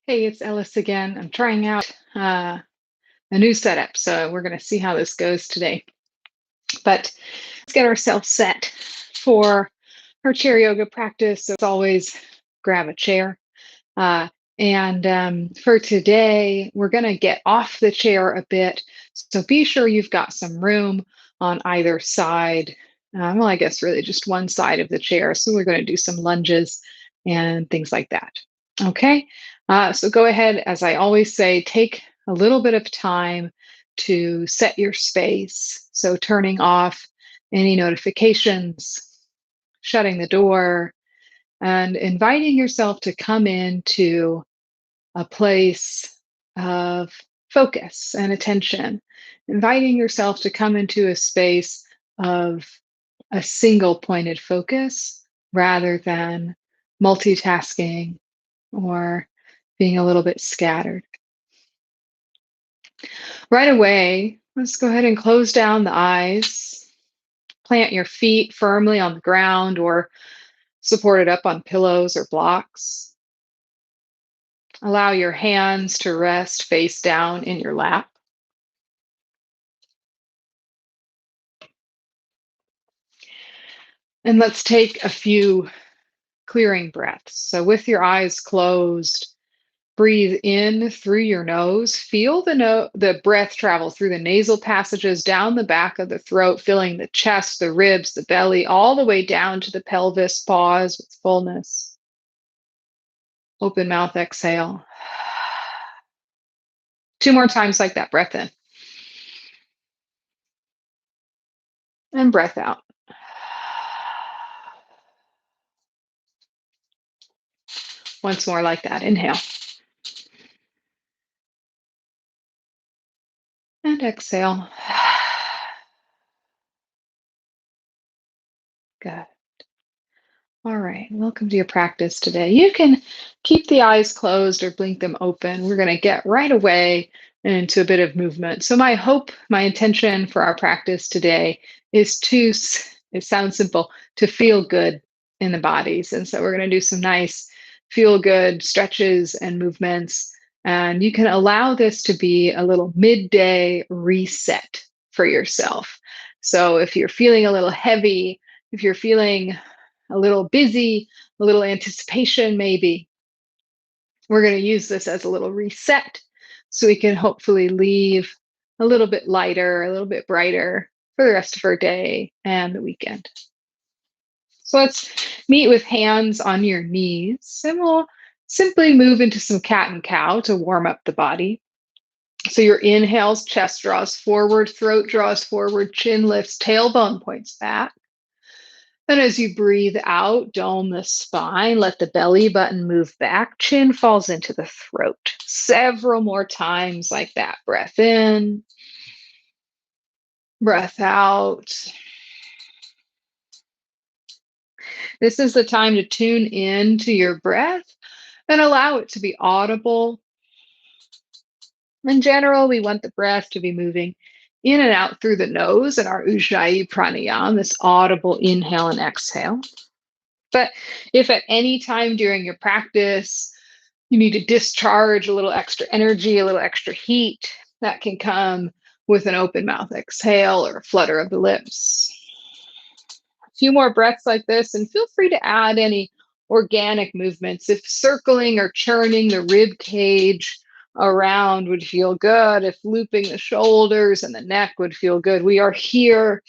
Hey, it's Ellis again. I'm trying out a new setup, so we're going to see how this goes today. But let's get ourselves set for our chair yoga practice. So, as always, grab a chair. Uh, and for today, we're going to get off the chair a bit. So, be sure you've got some room on either side. Well, I guess really just one side of the chair. So, we're going to do some lunges and things like that. Okay, so go ahead, as I always say, take a little bit of time to set your space. So turning off any notifications, shutting the door, and inviting yourself to come into a place of focus and attention. Inviting yourself to come into a space of a single pointed focus rather than multitasking or being a little bit scattered. Right away, let's go ahead and close down the eyes. Plant your feet firmly on the ground or support it up on pillows or blocks. Allow your hands to rest face down in your lap. And let's take a few clearing breaths. So, with your eyes closed, breathe in through your nose. Feel the breath travel through the nasal passages down the back of the throat, filling the chest, the ribs, the belly, all the way down to the pelvis. Pause with fullness. Open mouth, exhale. Two more times like that. Breath in and breath out. Once more like that. Inhale and exhale. Good. All right, welcome to your practice today. You can keep the eyes closed or blink them open. We're going to get right away into a bit of movement. So, my hope, my intention for our practice today is it sounds simple, to feel good in the bodies. And so, we're going to do some nice feel good stretches and movements. And you can allow this to be a little midday reset for yourself. So, if you're feeling a little heavy, if you're feeling a little busy, a little anticipation, maybe. We're going to use this as a little reset so we can hopefully leave a little bit lighter, a little bit brighter for the rest of our day and the weekend. So let's meet with hands on your knees and we'll simply move into some cat and cow to warm up the body. So your inhales, chest draws forward, throat draws forward, chin lifts, tailbone points back. And as you breathe out, dome the spine, let the belly button move back, chin falls into the throat. Several more times like that. Breath in, breath out. This is the time to tune in to your breath and allow it to be audible. In general, we want the breath to be moving in and out through the nose in our Ujjayi pranayama, this audible inhale and exhale. But if at any time during your practice you need to discharge a little extra energy, a little extra heat, that can come with an open mouth exhale or a flutter of the lips. A few more breaths like this, and feel free to add any organic movements. If circling or churning the rib cage around would feel good, if looping the shoulders and the neck would feel good, we are here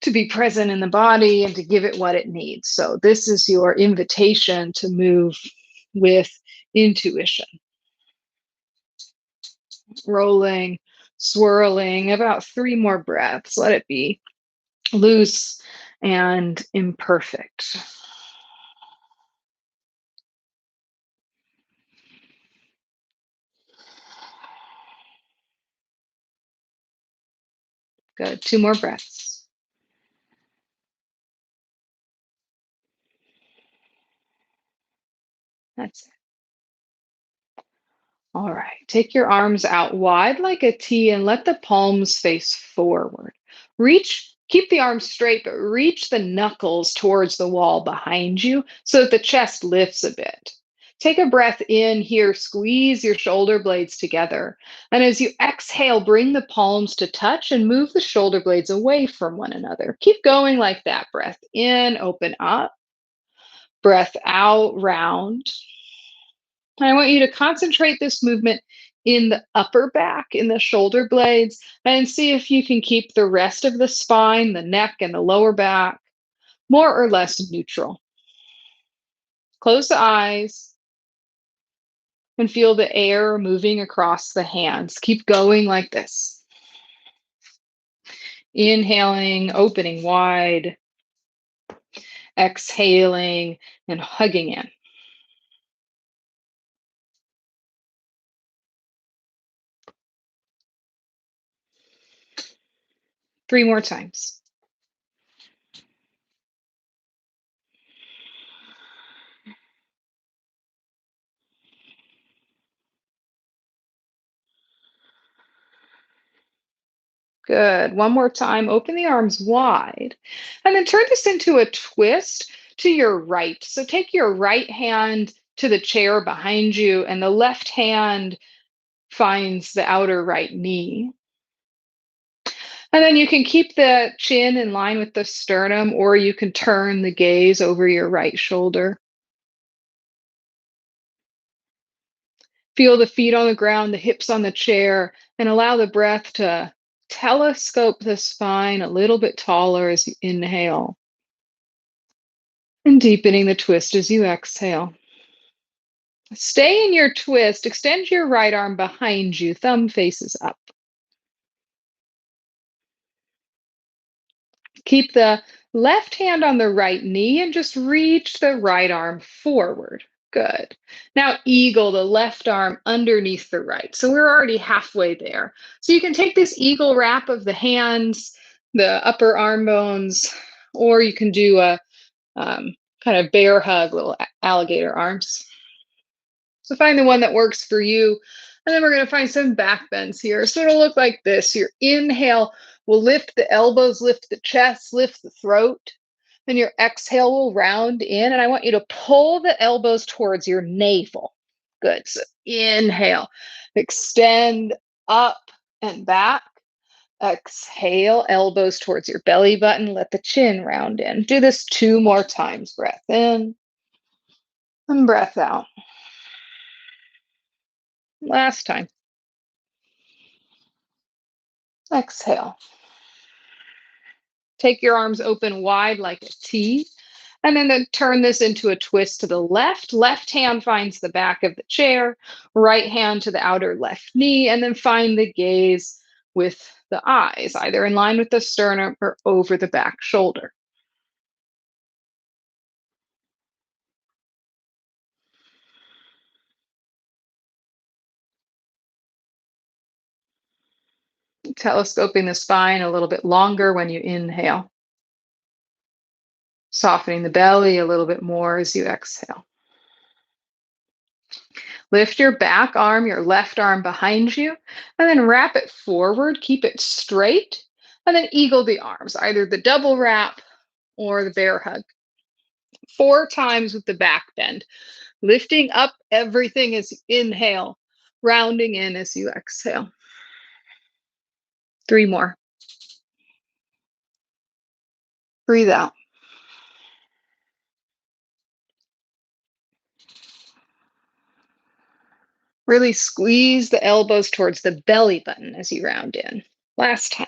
to be present in the body and to give it what it needs. So this is your invitation to move with intuition. Rolling, swirling, about 3 more breaths. Let it be loose and imperfect. Good. 2 more breaths. That's it. All right. Take your arms out wide like a T and let the palms face forward. Reach Keep the arms straight, but reach the knuckles towards the wall behind you so that the chest lifts a bit. Take a breath in here, squeeze your shoulder blades together. And as you exhale, bring the palms to touch and move the shoulder blades away from one another. Keep going like that. Breath in, open up. Breath out, round. And I want you to concentrate this movement in the upper back, in the shoulder blades, and see if you can keep the rest of the spine, the neck, and the lower back more or less neutral. Close the eyes and feel the air moving across the hands. Keep going like this. Inhaling, opening wide, exhaling, and hugging in. Three more times. Good. One more time. Open the arms wide. And then turn this into a twist to your right. So take your right hand to the chair behind you, and the left hand finds the outer right knee. And then you can keep the chin in line with the sternum, or you can turn the gaze over your right shoulder. Feel the feet on the ground, the hips on the chair, and allow the breath to telescope the spine a little bit taller as you inhale. And deepening the twist as you exhale. Stay in your twist. Extend your right arm behind you, thumb faces up. Keep the left hand on the right knee and just reach the right arm forward. Good. Now eagle the left arm underneath the right. So we're already halfway there. So you can take this eagle wrap of the hands, the upper arm bones, or you can do a kind of bear hug, little alligator arms. So find the one that works for you. And then we're going to find some back bends here. So it'll look like this. Your inhale will lift the elbows, lift the chest, lift the throat. Then your exhale will round in. And I want you to pull the elbows towards your navel. Good. So inhale, extend up and back. Exhale, elbows towards your belly button. Let the chin round in. Do this 2 more times. Breath in and breath out. Last time. Exhale. Take your arms open wide like a T, and then turn this into a twist to the left. Left hand finds the back of the chair, right hand to the outer left knee, and then find the gaze with the eyes, either in line with the sternum or over the back shoulder. Telescoping the spine a little bit longer when you inhale. Softening the belly a little bit more as you exhale. Lift your back arm, your left arm behind you, and then wrap it forward. Keep it straight, and then eagle the arms, either the double wrap or the bear hug. 4 times with the back bend. Lifting up everything as you inhale, rounding in as you exhale. 3 more. Breathe out. Really squeeze the elbows towards the belly button as you round in. Last time.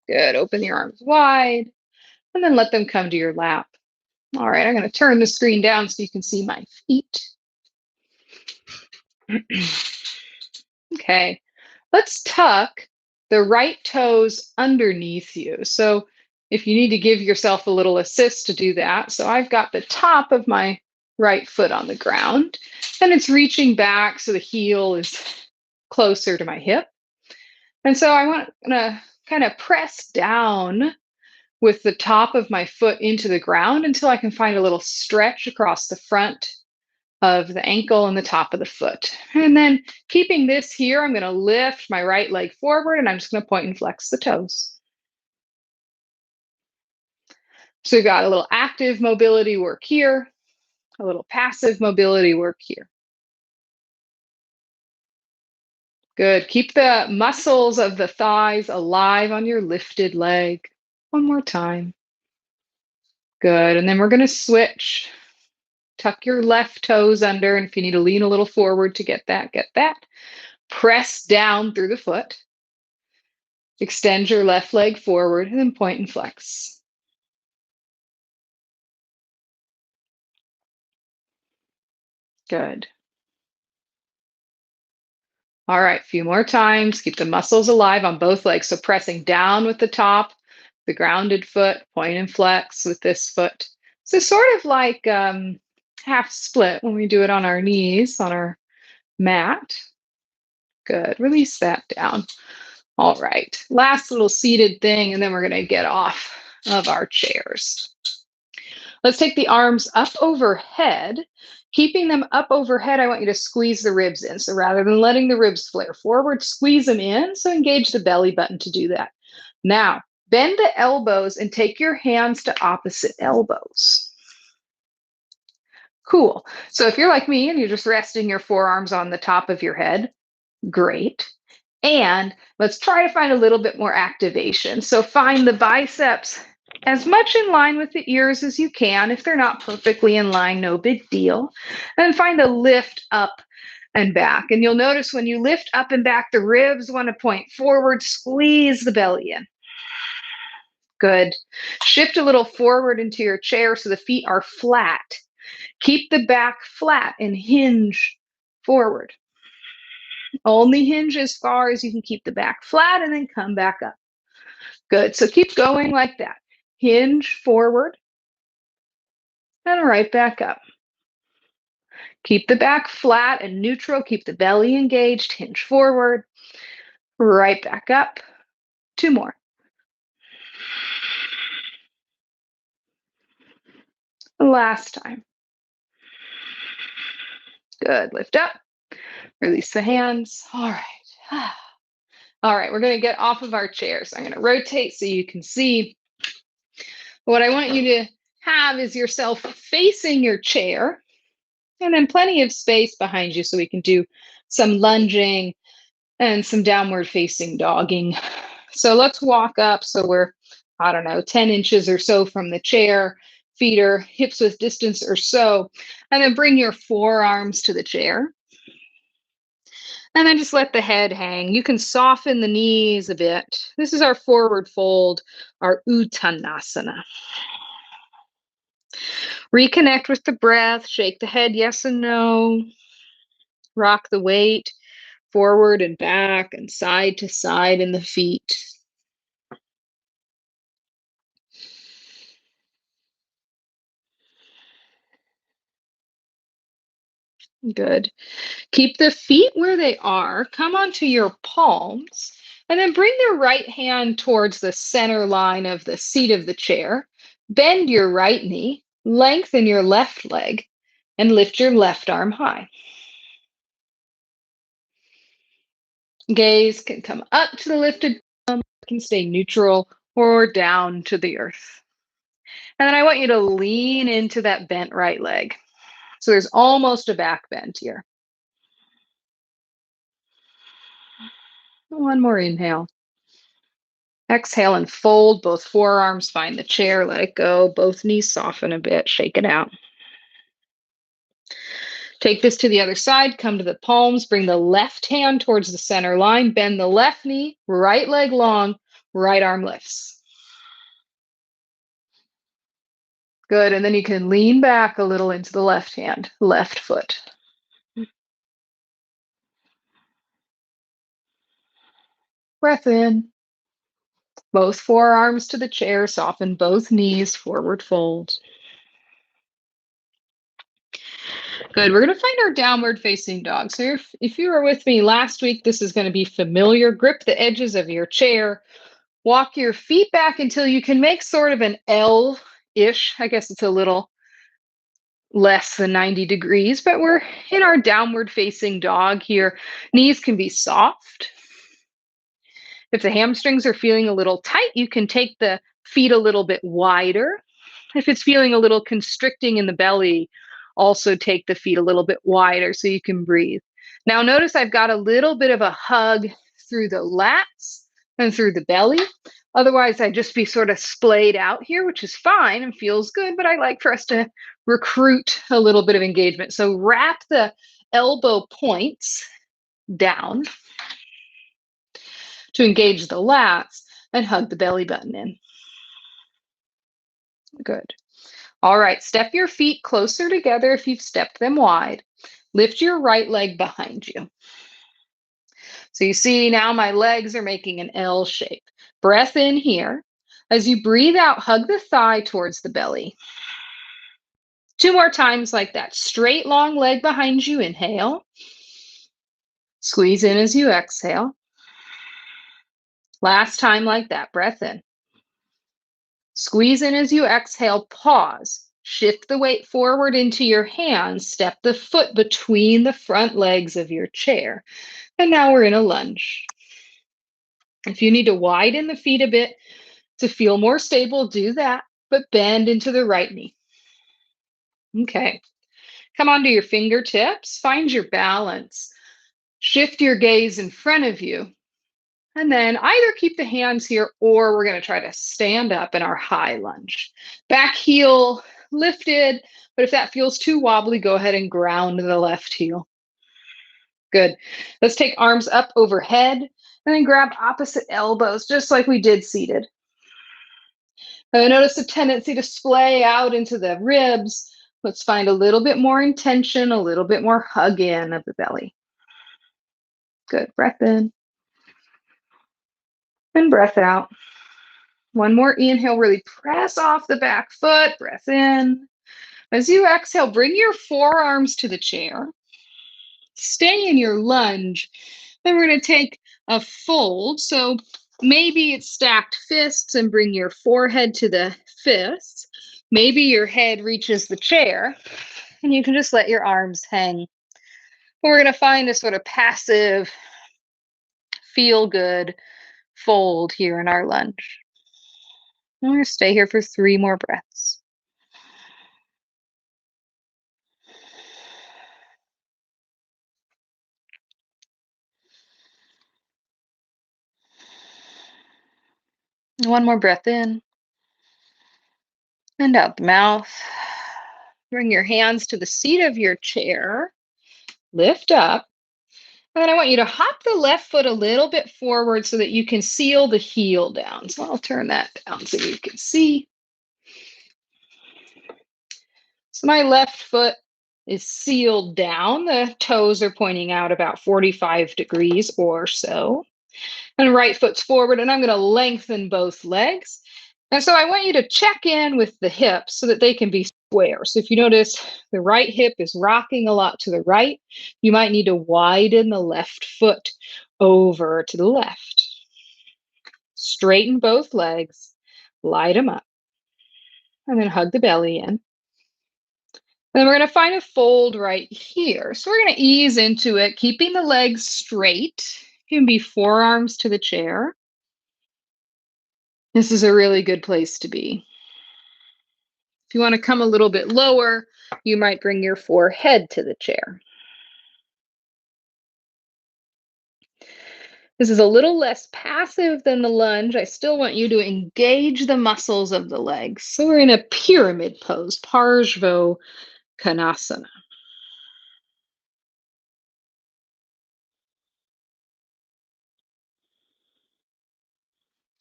Good. Open your arms wide and then let them come to your lap. All right, I'm going to turn the screen down so you can see my feet. Okay, let's tuck the right toes underneath you. So if you need to give yourself a little assist to do that. So I've got the top of my right foot on the ground and it's reaching back so the heel is closer to my hip. And so I'm gonna kind of press down with the top of my foot into the ground until I can find a little stretch across the front of the ankle and the top of the foot. And then keeping this here, I'm going to lift my right leg forward and I'm just going to point and flex the toes. So we've got a little active mobility work here, a little passive mobility work here. Good. Keep the muscles of the thighs alive on your lifted leg. One more time. Good. And then we're going to switch. Tuck your left toes under. And if you need to lean a little forward to get that, get that. Press down through the foot. Extend your left leg forward and then point and flex. Good. All right, a few more times. Keep the muscles alive on both legs. So pressing down with the top, the grounded foot, point and flex with this foot. So sort of like half split when we do it on our knees, on our mat. Good. Release that down. All right. Last little seated thing, and then we're going to get off of our chairs. Let's take the arms up overhead. Keeping them up overhead, I want you to squeeze the ribs in. So rather than letting the ribs flare forward, squeeze them in. So engage the belly button to do that. Now, bend the elbows and take your hands to opposite elbows. Cool. So if you're like me and you're just resting your forearms on the top of your head, great. And let's try to find a little bit more activation. So find the biceps as much in line with the ears as you can. If they're not perfectly in line, no big deal. And find a lift up and back. And you'll notice when you lift up and back, the ribs want to point forward, squeeze the belly in. Good. Shift a little forward into your chair so the feet are flat. Keep the back flat and hinge forward. Only hinge as far as you can keep the back flat and then come back up. Good. So keep going like that. Hinge forward and right back up. Keep the back flat and neutral. Keep the belly engaged. Hinge forward, right back up. Two more. Last time. Good. Lift up. Release the hands. All right. All right. We're going to get off of our chairs. I'm going to rotate so you can see. What I want you to have is yourself facing your chair and then plenty of space behind you so we can do some lunging and some downward facing dogging. So let's walk up. So we're, I don't know, 10 inches or so from the chair, feet are hips width distance or so. And then bring your forearms to the chair. And then just let the head hang. You can soften the knees a bit. This is our forward fold, our Uttanasana. Reconnect with the breath. Shake the head, yes and no. Rock the weight forward and back and side to side in the feet. Good. Keep the feet where they are. Come onto your palms and then bring the right hand towards the center line of the seat of the chair. Bend your right knee, lengthen your left leg, and lift your left arm high. Gaze can come up to the lifted thumb, can stay neutral, or down to the earth. And then I want you to lean into that bent right leg. So there's almost a back bend here. One more inhale. Exhale and fold both forearms, find the chair, let it go. Both knees soften a bit, shake it out. Take this to the other side, come to the palms, bring the left hand towards the center line, bend the left knee, right leg long, right arm lifts. Good, and then you can lean back a little into the left hand, left foot. Breath in. Both forearms to the chair, soften both knees, forward fold. Good. We're going to find our downward facing dog. So if you were with me last week, this is going to be familiar. Grip the edges of your chair. Walk your feet back until you can make sort of an L-ish. I guess it's a little less than 90 degrees, but we're in our downward facing dog here. Knees can be soft. If the hamstrings are feeling a little tight, you can take the feet a little bit wider. If it's feeling a little constricting in the belly, also take the feet a little bit wider so you can breathe. Now, notice I've got a little bit of a hug through the lats and through the belly. Otherwise, I'd just be sort of splayed out here, which is fine and feels good, but I like for us to recruit a little bit of engagement. So wrap the elbow points down to engage the lats and hug the belly button in. Good. All right, step your feet closer together if you've stepped them wide. Lift your right leg behind you. So you see now my legs are making an L shape. Breath in here. As you breathe out, hug the thigh towards the belly. 2 more times like that. Straight long leg behind you, inhale. Squeeze in as you exhale. Last time like that, breath in. Squeeze in as you exhale, pause. Shift the weight forward into your hands. Step the foot between the front legs of your chair. And now we're in a lunge. If you need to widen the feet a bit to feel more stable, do that, but bend into the right knee. Okay. Come onto your fingertips. Find your balance. Shift your gaze in front of you. And then either keep the hands here or we're going to try to stand up in our high lunge. Back heel lifted, but if that feels too wobbly, go ahead and ground the left heel. Good. Let's take arms up overhead and then grab opposite elbows, just like we did seated. I notice a tendency to splay out into the ribs. Let's find a little bit more intention, a little bit more hug in of the belly. Good. Breath in and breath out. One more inhale, really press off the back foot, breath in. As you exhale, bring your forearms to the chair. Stay in your lunge. Then we're going to take a fold. So maybe it's stacked fists and bring your forehead to the fists. Maybe your head reaches the chair and you can just let your arms hang. We're going to find a sort of passive, feel good fold here in our lunge. I'm going to stay here for 3 more breaths. One more breath in and out the mouth. Bring your hands to the seat of your chair. Lift up. And then I want you to hop the left foot a little bit forward so that you can seal the heel down. So I'll turn that down so you can see. So my left foot is sealed down. The toes are pointing out about 45 degrees or so. And right foot's forward, and I'm going to lengthen both legs. And so I want you to check in with the hips so that they can be square. So if you notice the right hip is rocking a lot to the right, you might need to widen the left foot over to the left. Straighten both legs, light them up, and then hug the belly in. And then we're going to find a fold right here. So we're going to ease into it, keeping the legs straight. You can be forearms to the chair. This is a really good place to be. If you want to come a little bit lower, you might bring your forehead to the chair. This is a little less passive than the lunge. I still want you to engage the muscles of the legs. So we're in a pyramid pose, Parshvo Konasana.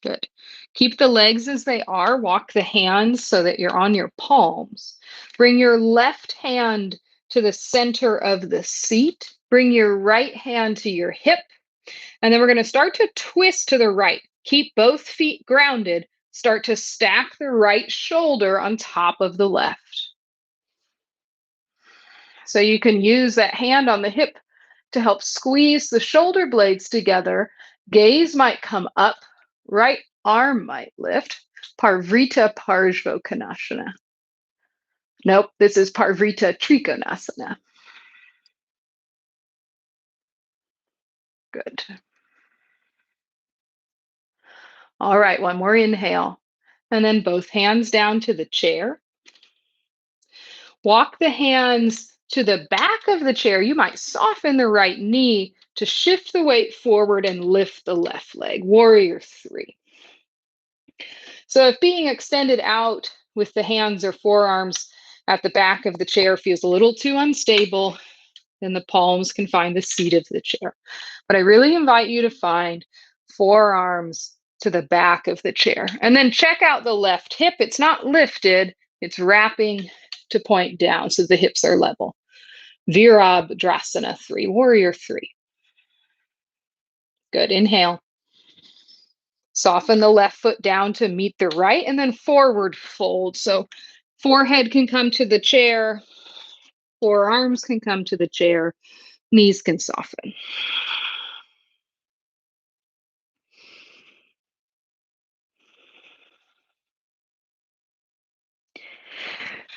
Good. Keep the legs as they are. Walk the hands so that you're on your palms. Bring your left hand to the center of the seat. Bring your right hand to your hip. And then we're going to start to twist to the right. Keep both feet grounded. Start to stack the right shoulder on top of the left. So you can use that hand on the hip to help squeeze the shoulder blades together. Gaze might come up, right arm might lift. Parvrita Parshvo Konasana. Nope, this is Parvrita Trikonasana. Good. All right, one more inhale. And then both hands down to the chair. Walk the hands to the back of the chair. You might soften the right knee to shift the weight forward and lift the left leg. Warrior three. So if being extended out with the hands or forearms at the back of the chair feels a little too unstable, then the palms can find the seat of the chair. But I really invite you to find forearms to the back of the chair. And then check out the left hip. It's not lifted, it's wrapping to point down so the hips are level. Virabhadrasana 3, warrior 3. Good. Inhale. Soften the left foot down to meet the right and then forward fold. So forehead can come to the chair, forearms can come to the chair, knees can soften.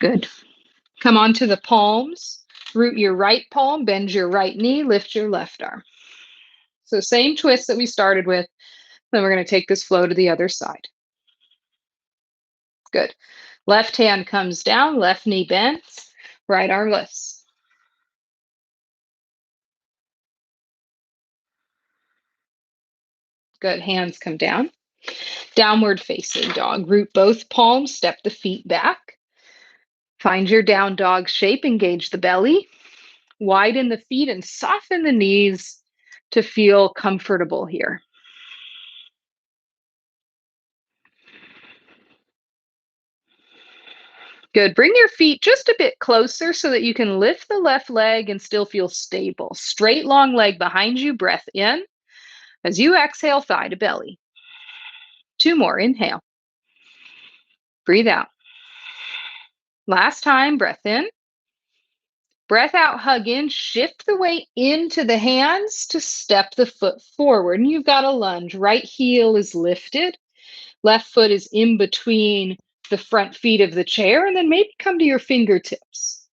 Good. Come onto the palms. Root your right palm, bend your right knee, lift your left arm. So same twist that we started with. Then we're going to take this flow to the other side. Good. Left hand comes down, left knee bends, right arm lifts. Good. Hands come down. Downward facing dog. Root both palms, step the feet back. Find your down dog shape, engage the belly. Widen the feet and soften the knees to feel comfortable here. Good. Bring your feet just a bit closer so that you can lift the left leg and still feel stable. Straight long leg behind you, breath in. As you exhale, thigh to belly. 2 more, inhale. Breathe out. Last time, breath in. Breath out, hug in, shift the weight into the hands to step the foot forward. And you've got a lunge. Right heel is lifted. Left foot is in between the front feet of the chair, and then maybe come to your fingertips.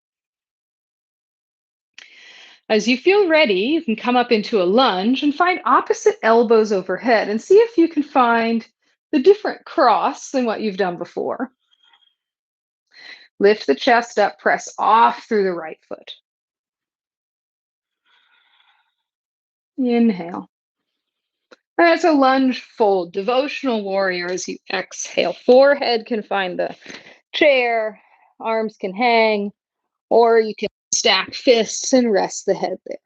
As you feel ready, you can come up into a lunge and find opposite elbows overhead and see if you can find the different cross than what you've done before. Lift the chest up, press off through the right foot. Inhale. And it's a lunge fold, devotional warrior as you exhale. Forehead can find the chair, arms can hang, or you can stack fists and rest the head there.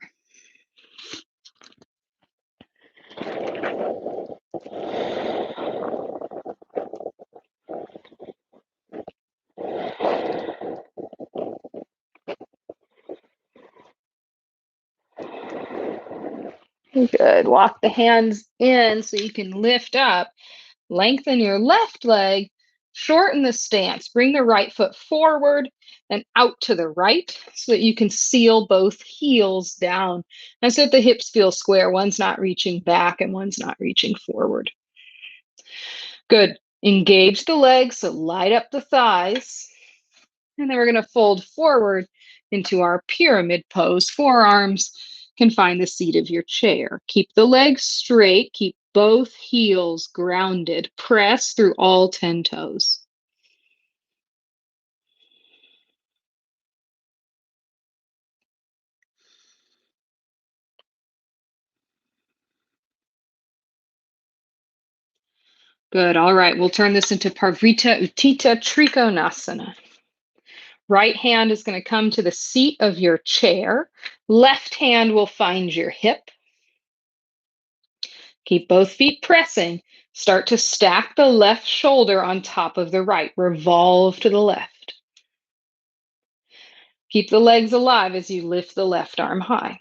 Good. Walk the hands in so you can lift up. Lengthen your left leg. Shorten the stance. Bring the right foot forward and out to the right so that you can seal both heels down. And so that the hips feel square. One's not reaching back and one's not reaching forward. Good. Engage the legs, so light up the thighs. And then we're going to fold forward into our pyramid pose. Forearms can find the seat of your chair. Keep the legs straight. Keep both heels grounded. Press through all 10 toes. Good. All right. We'll turn this into Parvrita Utthita Trikonasana. Right hand is going to come to the seat of your chair. Left hand will find your hip. Keep both feet pressing. Start to stack the left shoulder on top of the right. Revolve to the left. Keep the legs alive as you lift the left arm high.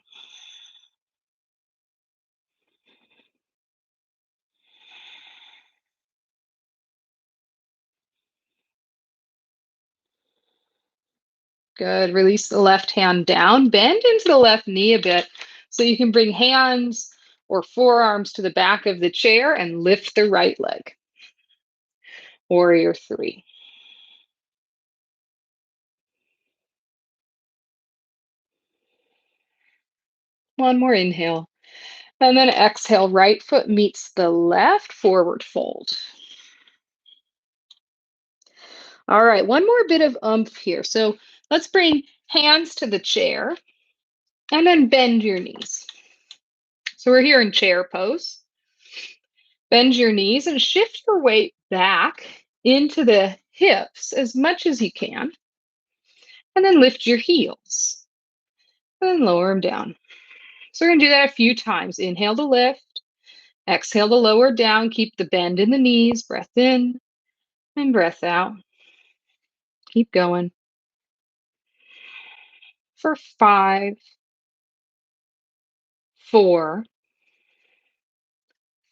Good. Release the left hand down. Bend into the left knee a bit so you can bring hands or forearms to the back of the chair and lift the right leg. Warrior three. One more inhale. And then exhale, right foot meets the left, forward fold. All right, one more bit of oomph here. So let's bring hands to the chair and then bend your knees. So we're here in chair pose. Bend your knees and shift your weight back into the hips as much as you can. And then lift your heels and then lower them down. So we're going to do that a few times. Inhale to lift, exhale to lower down. Keep the bend in the knees. Breath in and breath out. Keep going. For 5, 4,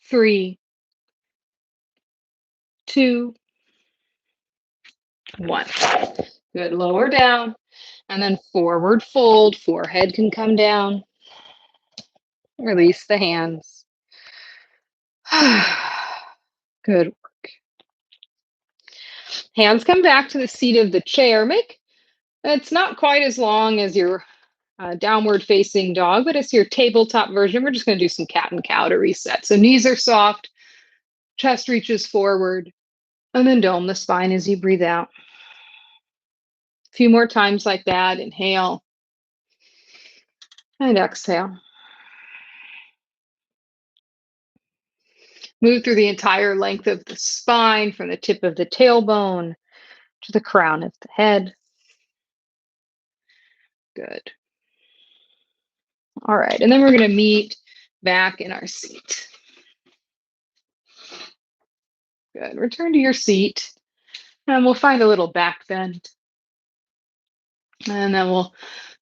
3, 2, 1. Good. Lower down and then forward fold. Forehead can come down. Release the hands. Good. Hands come back to the seat of the chair. It's not quite as long as your downward facing dog, but it's your tabletop version. We're just going to do some cat and cow to reset. So knees are soft, chest reaches forward, and then dome the spine as you breathe out. A few more times like that. Inhale and exhale. Move through the entire length of the spine from the tip of the tailbone to the crown of the head. Good. All right, and then we're going to meet back in our seat. Good. Return to your seat, and we'll find a little back bend. And then we'll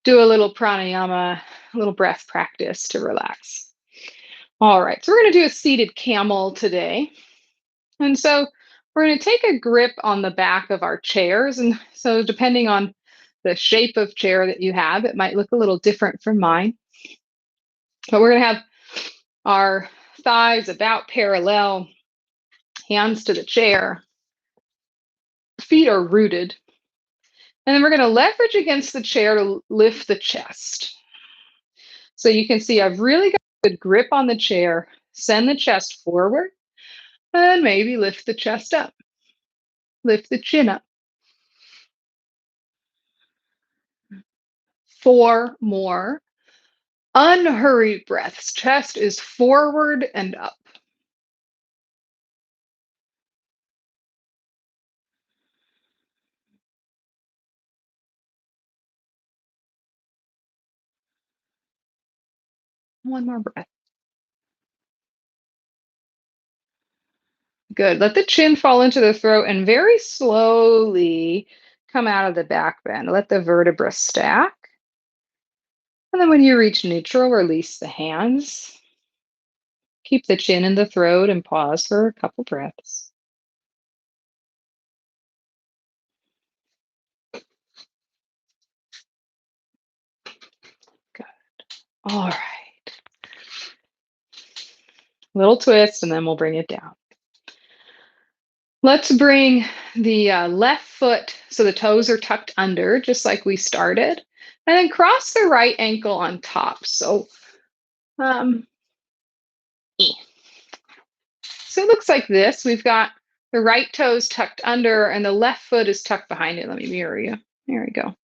do a little pranayama, a little breath practice to relax. All right, so we're going to do a seated camel today. And so we're going to take a grip on the back of our chairs. And so depending on the shape of chair that you have, it might look a little different from mine. But we're going to have our thighs about parallel, hands to the chair, feet are rooted. And then we're going to leverage against the chair to lift the chest. So you can see I've really got a good grip on the chair. Send the chest forward and maybe lift the chest up. Lift the chin up. 4 more. Unhurried breaths. Chest is forward and up. One more breath. Good. Let the chin fall into the throat and very slowly come out of the back bend. Let the vertebra stack. And then when you reach neutral, release the hands. Keep the chin in the throat and pause for a couple breaths. Good. All right. Little twist, and then we'll bring it down. Let's bring the left foot so the toes are tucked under, just like we started. And then cross the right ankle on top. So So it looks like this. We've got the right toes tucked under and the left foot is tucked behind it. Let me mirror you. There we go.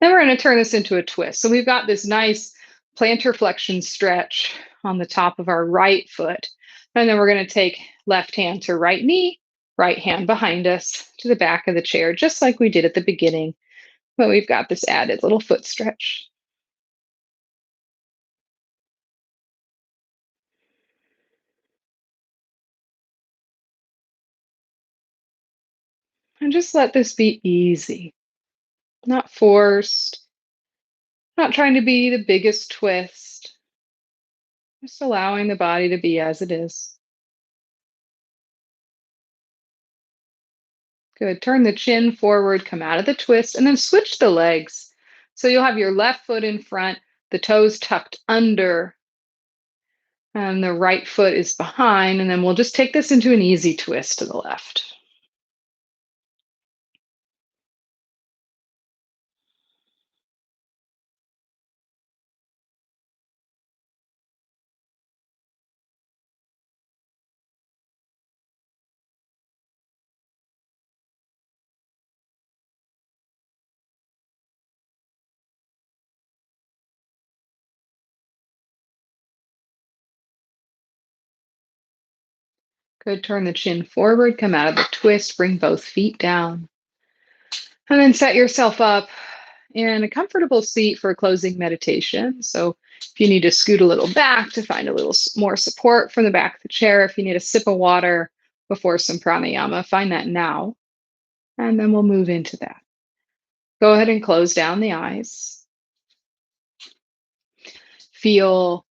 Then we're going to turn this into a twist. So we've got this nice plantar flexion stretch on the top of our right foot. And then we're going to take left hand to right knee, right hand behind us to the back of the chair, just like we did at the beginning. But we've got this added little foot stretch. And just let this be easy, not forced, not trying to be the biggest twist, just allowing the body to be as it is. Good. Turn the chin forward, come out of the twist, and then switch the legs. So you'll have your left foot in front, the toes tucked under, and the right foot is behind. And then we'll just take this into an easy twist to the left. Good. Turn the chin forward, come out of the twist, bring both feet down. And then set yourself up in a comfortable seat for a closing meditation. So if you need to scoot a little back to find a little more support from the back of the chair, if you need a sip of water before some pranayama, find that now. And then we'll move into that. Go ahead and close down the eyes. Feel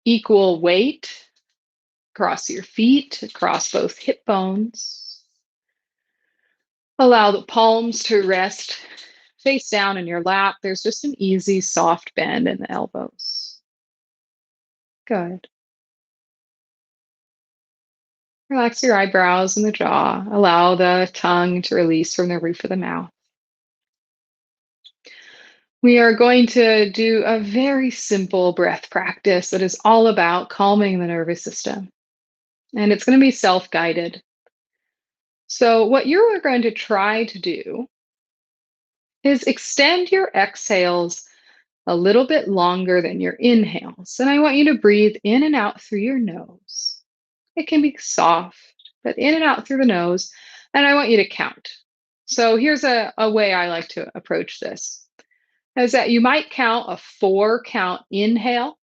equal weight across your feet, across both hip bones. Allow the palms to rest face down in your lap. There's just an easy, soft bend in the elbows. Good. Relax your eyebrows and the jaw. Allow the tongue to release from the roof of the mouth. We are going to do a very simple breath practice that is all about calming the nervous system. And it's going to be self-guided. So what you're going to try to do is extend your exhales a little bit longer than your inhales. And I want you to breathe in and out through your nose. It can be soft, but in and out through the nose. And I want you to count. So here's a way I like to approach this, is that you might count a 4-count inhale,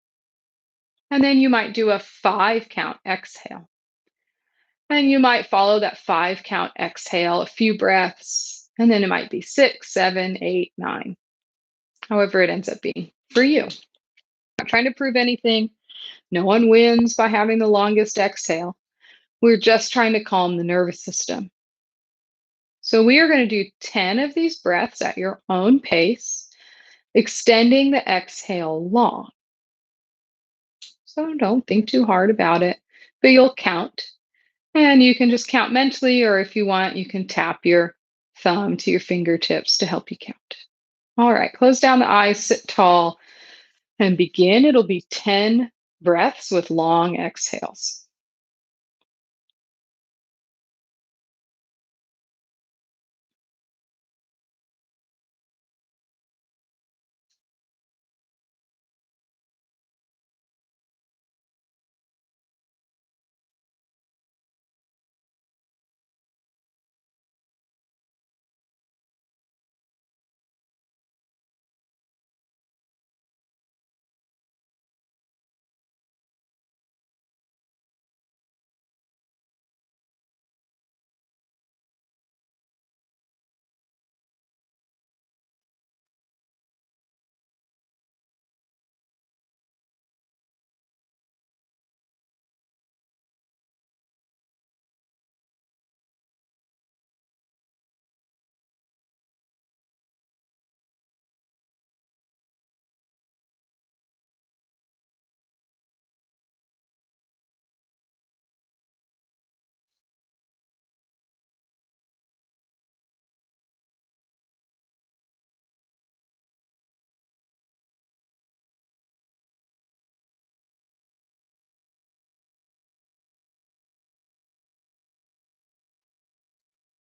and then you might do a 5-count exhale. And you might follow that 5-count exhale a few breaths, and then it might be 6, 7, 8, 9, however it ends up being for you. I'm not trying to prove anything. No one wins by having the longest exhale. We're just trying to calm the nervous system. So we are going to do 10 of these breaths at your own pace, extending the exhale long. So don't think too hard about it, but you'll count. And you can just count mentally, or if you want, you can tap your thumb to your fingertips to help you count. All right, close down the eyes, sit tall, and begin. It'll be 10 breaths with long exhales.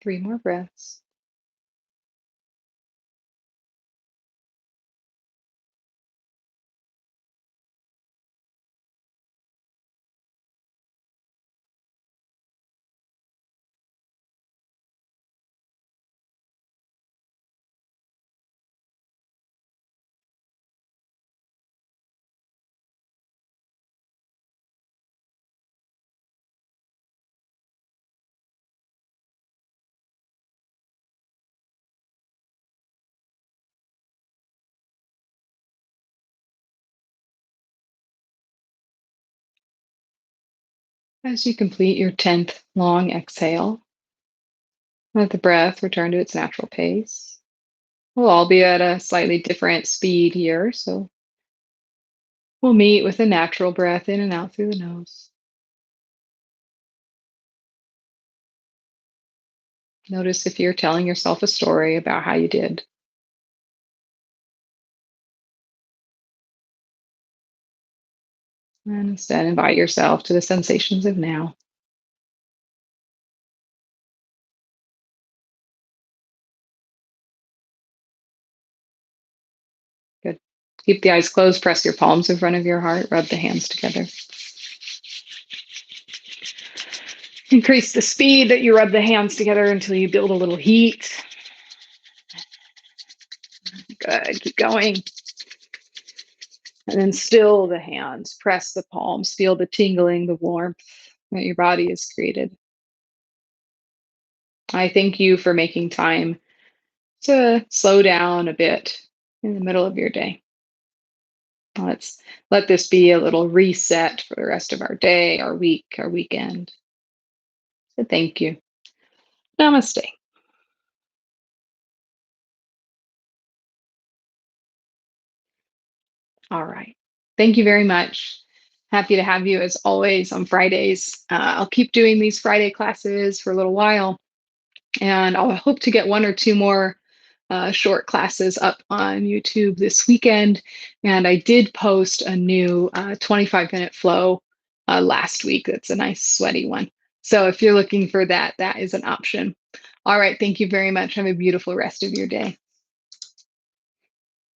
Three more breaths. As you complete your 10th long exhale, let the breath return to its natural pace. We'll all be at a slightly different speed here, so we'll meet with a natural breath in and out through the nose. Notice if you're telling yourself a story about how you did. And instead, invite yourself to the sensations of now. Good. Keep the eyes closed, press your palms in front of your heart, rub the hands together. Increase the speed that you rub the hands together until you build a little heat. Good. Keep going. And then still the hands. Press the palms. Feel the tingling, the warmth that your body has created. I thank you for making time to slow down a bit in the middle of your day. Let's let this be a little reset for the rest of our day, our week, our weekend. So thank you. Namaste. All right. Thank you very much. Happy to have you as always on Fridays. I'll keep doing these Friday classes for a little while, and I'll hope to get one or two more short classes up on YouTube this weekend. And I did post a new 25-minute flow last week. That's a nice sweaty one. So if you're looking for that, that is an option. All right. Thank you very much. Have a beautiful rest of your day.